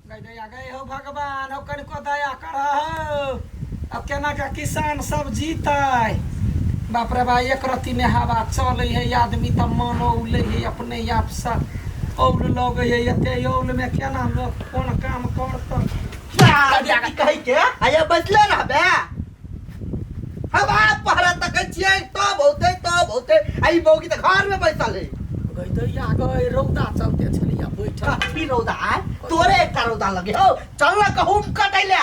गई गए हो भगवान हो कनिको दया कर अब केना का किसान सब जीता बाप रे बा एक रत्ती में हवा चल है आदमी तो मन औले है अपने आप से औल लग है एते औल में केना लोग कौन काम करत कही के आया बचले ना बे हवा पहरा तक छिए तो बहुते आई बोगी त घर में बैठल है गई दैया गई रौदा चलते छलिया बैठल काफी रौदा है तोरे एक रौदा लगे हो चल ना कहूं कटैले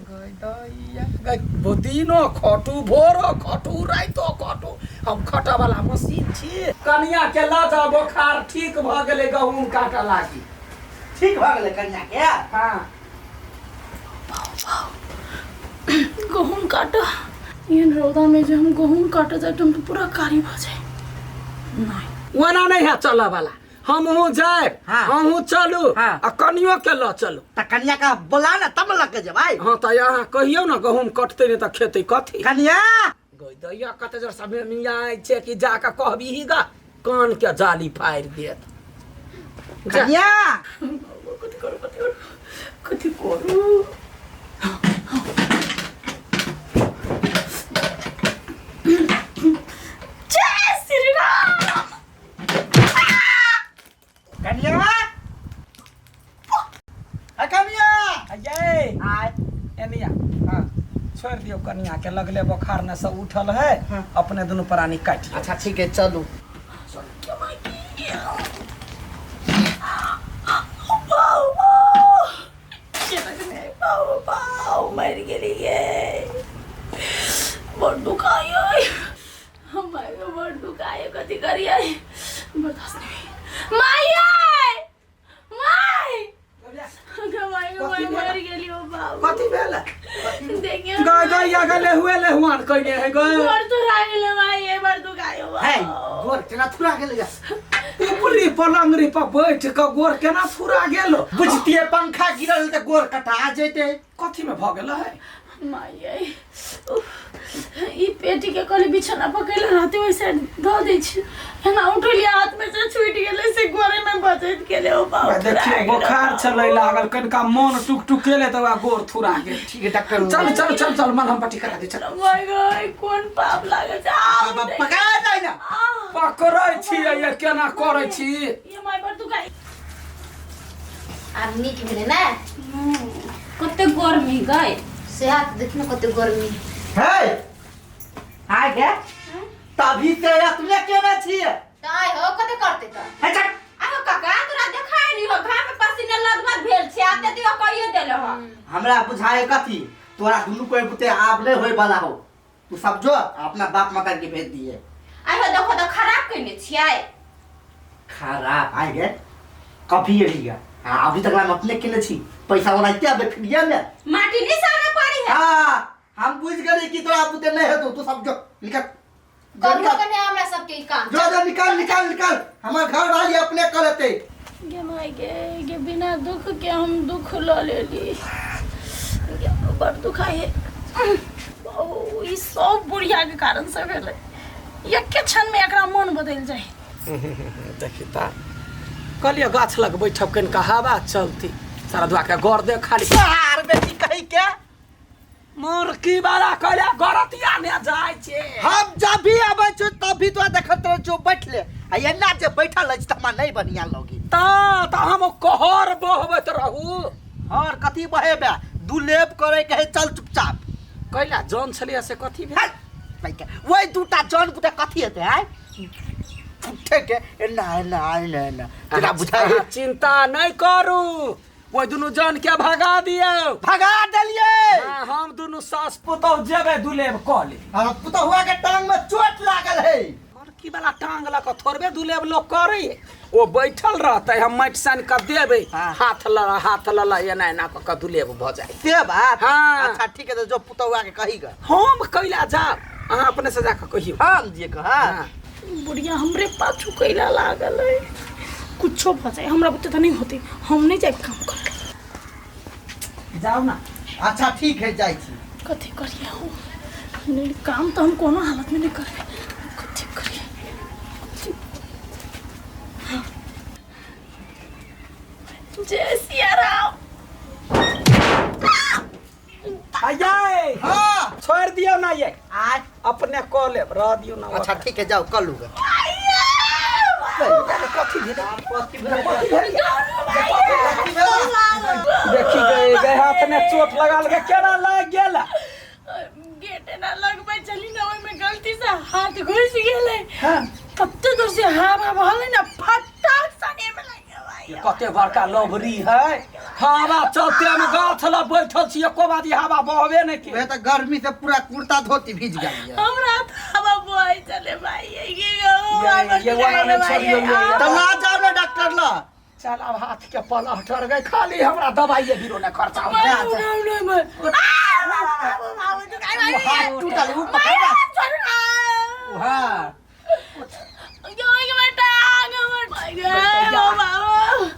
गई दैया गई दिनो खटू भोरो खटू रातो खटू हम खटा वाला मशीन छी कनिया के लाजा बुखार ठीक भ गेले गहूम काटा लागी ठीक भ गेले कन्या के हां गहूम काटा ये रौदा में जो हम गहूम काटा जाए तो पूरा कारी भ जाए नहीं वना नहीं है चला वाला हम हूँ जाए हाँ। हम हूँ चलू हाँ। आ कनियो के लो चलू त कन्या का बोला ना तब लग जे भाई हाँ तो यहाँ कहियो ना गहूम कटते नहीं तो खेते कथी कन्या गई दैया कते जर समय मिया छे कि जाके कहबी ही गा कान के जाली फाड़ देत कन्या कथी करू जय श्री राम कन्या कन्या अये आय एनिया हाँ छोड़ दियो कनिया के लगले बुखार न सब उठल है हाँ। अपने दोनों प्राणी काट अच्छा ठीक है चलो मर गेलिए बड़ दुखायो हमारे बड़ दुखायो कथी करिए बर्दाश्त नहीं माई माई मर गेली ओ बाबू कथी भेल देखिए गई दैया गले हुए ले हुआन कइले है गई बड़ दुखा गेले माई बड़ दुखायो है गोर केना थुरा गेल ऊपरी पलंगरी पर बैठ के गोर केना फुरा गेलो बुझतिए पंखा गिरल त गोर कटा जेते कथी में भ गेल है माई ई पेटी के कली बिछना पकैले रहते वैसे ध दै छी एना उठलिया हाथ में से छूट गेले से गोरे में बचत गेले ओ बाबू देखिए बुखार चले लागल कनका मन टुक टुक केले तो गोर थुरा गेल ठीक है डॉक्टर चल मलहम पट्टी करा दे चल माय गॉड कौन पाप लागे जा पका जाय ना पकड़ै छी ये केना करै छी ये माय पर तू काई आब नीक भेलै ना कते गर्मी गए सेहत देखिन कते गर्मी है आ गया तभी से अपने केना छिए ताई हो कते करते त है चल आहो काका तोरा देखाय नी हो घाम में पसीना लदमत भेल छै आते दियो कहियो देले हो हमरा बुझाए कथी तोरा दुनु कोई बुते आबले होय वाला हो तू सब जो अपना बाप माता के भेज दिए आहो देखो तो खराब कइले छियै खराब आ गए कभी एलिया हां अभी तक हम अपने केने छी पैसा ओनाइते अबे फिरिया में माटी नहीं सारा पड़ी है हां हम बुझ गए कि तोरा बुते नहीं है तू सब जो निकल करो कने हमरा सब के काम जो निकाल हमार घर वाली अपने करते गे माय गे बिना दुख के हम दुख ल लेली बड़ दुखाए ओ ई सब बुढ़िया के कारण से भेले एक के क्षण में एकरा मन बदल जाए देखी ता कहलिए गाछ लग बैठब कनिका हवा चलती सारा दुआ के गौर दे खाली यार बेटी कही के मोर की बाला कहले गरतिया ने जाय छे हम जब भी आबै छ तभी तो देखत रह जो बैठले आ एना जे बैठल अछि त हमरा नहीं बढ़िया लगी ता हम कहर बहबत रहू और कथी बहेबे दुलेब करे कहे चल चुपचाप कहला जौन छलिया से कथी भेल भाई के ओइ दूटा जन बुते कथी हेते है फुटे के एना तेरा बुझाए चिंता नहीं करू वो दोनों जन के भगा दियो भगा देलिए हम दोनों सास पुतौ जेबे दुलेब कॉले हां पुतो हुआ के टांग में चोट लागल है और की वाला टांग लक थोड़बे दुलेब लोग करे वो बैठल रहते हम माटी सान के देबे हाथ लला एना क दुलेब भ जाए से बात हाँ। अच्छा ठीक है तो जो पुतो हुआ के कही ग हम कैला जा अहाँ अपने से जाके कहियो हम जे कहा बुढ़िया हमरे पाछू कैला लागल है कुछो भ जाए हमरा बुते तो नहीं होती हम नहीं जाए काम कर जाओ ना अच्छा ठीक है जाई छी कथी करिए हो नहीं काम तो हम कोनो हालत में नहीं करबे कथी करिए जय सिया राम आये हाँ छोड़ दियो ना ये आज अपने कॉल रह दियो ना अच्छा ठीक है जाओ कर लूँगा कथी देखी गए हाथ में चोट लगा लगे केना लग गेला गेटे ना लगबै चली ना ओइ में गलती से हाथ घुस गेलै हां कत्ते दूर से हवा बहलै ना फटाक सने में लग ये गेलै कते बड़का लभरी है हवा चलते में गाछ ला बैठल छी एको बारी हवा बहबे नहीं के वे तो गर्मी से पूरा कुर्ता धोती भीज गई है हमरा त हवा बहै चले भाई ये वाला ने छोड़ियो तो ना जाओ ना डॉक्टर ला चल अब हाथ के पलहटर गए खाली हमरा दवाई बीरो ने खर्चा हो हाथ टूटल ऊ पकड़ा हाँ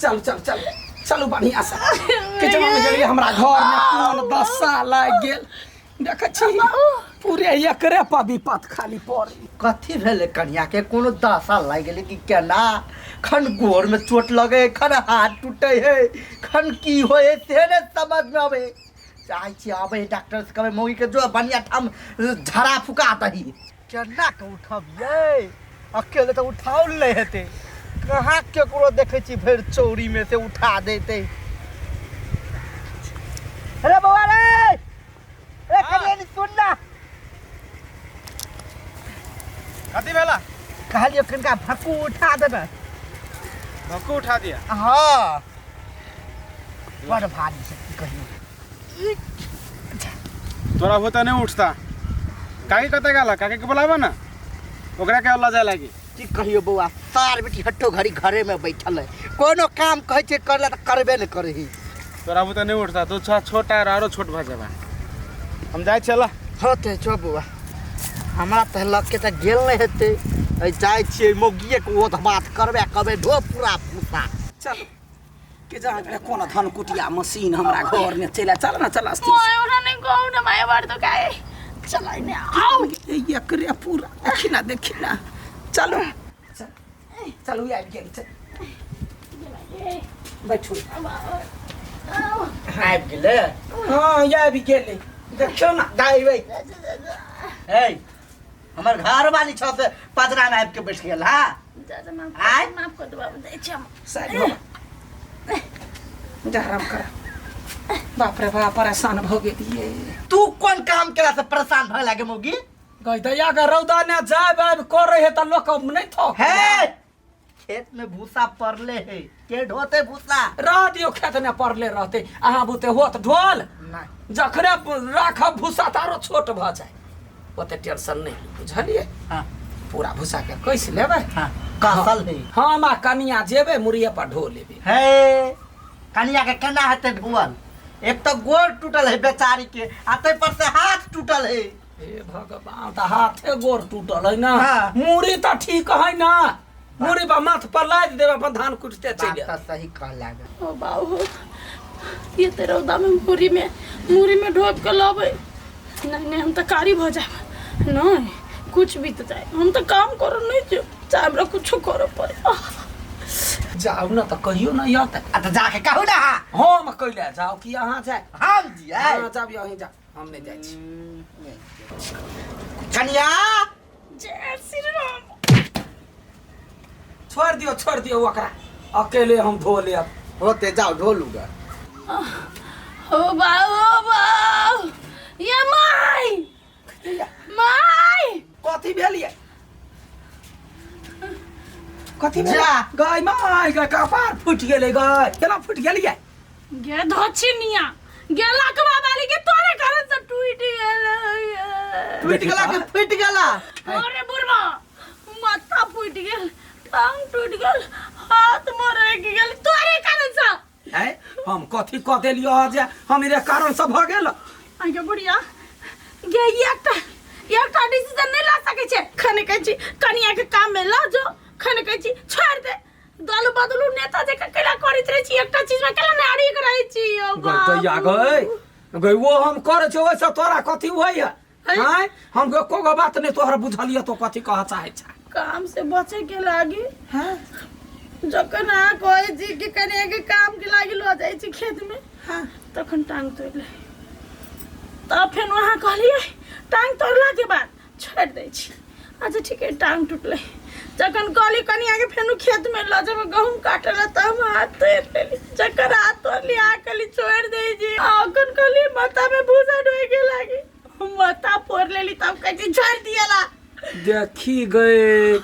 चल चल चल चलू बढ़िया से किचन में गेलिए हमरा घर में कोन दशा लाग गेल देख छी पूरे एकरे पर विपत खाली पड़ी कथी भेले कन्या के कोनो दशा लाग गेले कि केना खन गोर में चोट लगे खन हाथ टूटे है खन की होए से ने समझ में आवे चाहे छी आवे डॉक्टर से कहे मौगी के जो बढ़िया ठाम झरा फुका दही केना के उठबिए अकेले तो उठाओ ले हेते कहाँ केकरो देखे छी भर चौरी में से उठा देते अरे बउआ रे ए कन्या सुन ना कथी भेला कहलियो कनका भक्कू उठा देबे भक्कू उठा दिया हाँ बड़ भारी से की कहियो तोरा होता नहीं उठता काकी कते गाला काकी के बुलावा ना ओकरा के अल्लाह जाय लागी की कहियो बउआ सार बेटी हट्टो घड़ी घरे में बैठल है कोनो काम कहे छे करला त करबे न करही तोरा होता नहीं उठता तो छोटा है आरो छोट भ जाबा हम जाय चला होते छो बउआ हमरा त लग के त गेल नहीं हेते ए जाय छिए मोगिए के ओत बात करबे कबे ढो पूरा फूसा चल के जा के कोन धन कुटिया मशीन हमरा घर में चला चल ना चल अस्ती मोय ओना नहीं कहू ना माय बार तो काहे चलाई ने आओ एकरे पूरा देखी ना चलो चल चलो यार गेल चल बैठो आबि गेले हां या भी गेले देखो ना दाई भाई ए हमर घर वाली छ से पजरा में आबि के बैठ गेल हां दादा आय? माफ कर दो बाबू दे छम सारी बाबा जा आराम कर बाप रे बाप परेशान हो गेलिए तू कौन काम केला से परेशान भ लागे मोगी गई दैया के रौदा ने जाय बाब करे है त लोक नहीं थक हे खेत में भूसा पड़ले है के ढोते भूसा रह दियो खेत में पड़ले रहते अहाँ बुते होत ढोल नहीं जखरे राखब भूसा तारो छोट भ जाए ओते टेंशन नहीं बुझलिए हां पूरा भूसा के कैसे लेबै हां कासल है हाँ माँ कनिया जेबे मुड़िए पर ढो लेबे हे कनिया के केना हेते ढोल एक तो गोड़ टूटल है बेचारी के आते पर से हाथ टूटल है हे भगवान त हाथे गोर टूटल है ना हाँ। मुड़ी त ठीक है ना मुड़ी पर माथ पर लाद देबे अपन धान कुटते बात चले तो सही कह लागे ओ बाबू ये तेरा उदा में मुरी में ढोप के लावे नहीं हम तो कारी भ जाए नहीं कुछ भी तो चाहे हम तो काम करो नहीं जो चाहे हमरा कुछ करो पड़े जाओ ना त कहियो ना या त आ तो जाके कहू ना हम कैले जाओ कि अहाँ जाए हम जिए हाँ जाब यहीं जा हम नहीं जाए छी कनिया जय श्री राम छोड़ दियो ओकरा अकेले हम धो ले अब होते जाओ ढोलूगा ओ बाबू ये माई कथी भेलिए कथी जा। भेल गाय माय गाय कपार फुट गेले गाय केना फुट गेलिए गे धछिनिया गेला के बाद आली के तोरे कारण से टूट गेल टूट गेला के फूट गेला अरे बुढ़वा माथा फूट गेल टांग टूट गेल हाथ मरे गेल तोरे कारण से है हम कथी क देलियो जे हमरे कारण से भ गेल आगे बुढ़िया गे एकटा डिसीजन नहीं ला सके छे खने कहै छी कनिया के काम में ला जो खने कहै छी छोड़ दे दल बदलू नेता जे केला करित रहे छी एकटा चीज में केला नाड़ी करय छी ओ गैया गई वो हम करे छे वैसे तोरा कथी होय है हैं हम को बात नहीं तोहरा बुझलिए तो कथी कह चाहे छ काम से बचे के लागी हां जखन आ कहै छी कि कनिया के काम के लागी लो जाय छी खेत में हां तखन टांग तोड़ ले तब फिर वहाँ कहलिए टांग तोड़ला के बाद छोड़ दै छी। अच्छा ठीक है, टांग टूटले जखन कहली कनी आगे फेनु खेत में ल जब गहूम काटल तब हाथ तोड़ लेली। जकर हाथ तोड़ली आ कहली छोड़ दै जी। अखन कहली माथा में भूसा ढोए के लागी, माथा फोड़ लेली तब कहली छोड़ दियाला। देखी गए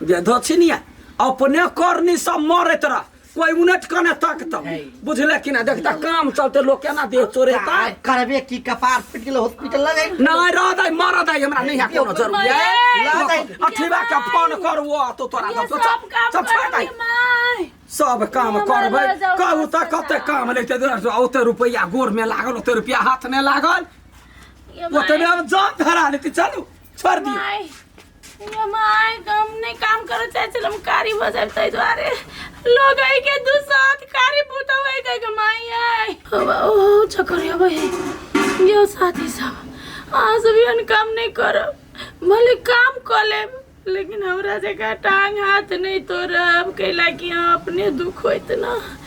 जे दक्षिणिया अपने करनी सब मरत रह, कोई उनट कने तकता बुझले कि ना। देखता काम चलते लोग केना देह चोरेता। करबे की कपार फट गेल हॉस्पिटल लगे नहीं रह दे मर दे, हमरा नहीं है कोनो जरूरी है। अठीबा के फोन करवो तो तोरा ये तो सब काम सब छोड़ दे, करबे माय। सब काम करबै। कहू त कते काम लेते ओते रुपया गोर में लागल, ओते रुपया हाथ में लागल, ओते में हम जान धरा लेती। चलू छोड़ दियो। ये माय कम नहीं काम करो चाहे चल हम कारी बजाब तै द्वारे लोग आई के दू साथ कारी पुतवै के के माय आई। ओ चक्कर आवे यो साथी सब आज भी अन काम नहीं करब, भले काम कर लेब लेकिन हमरा जगह टांग हाथ नहीं तोड़ब कैला कि अपने दुख होइत ना।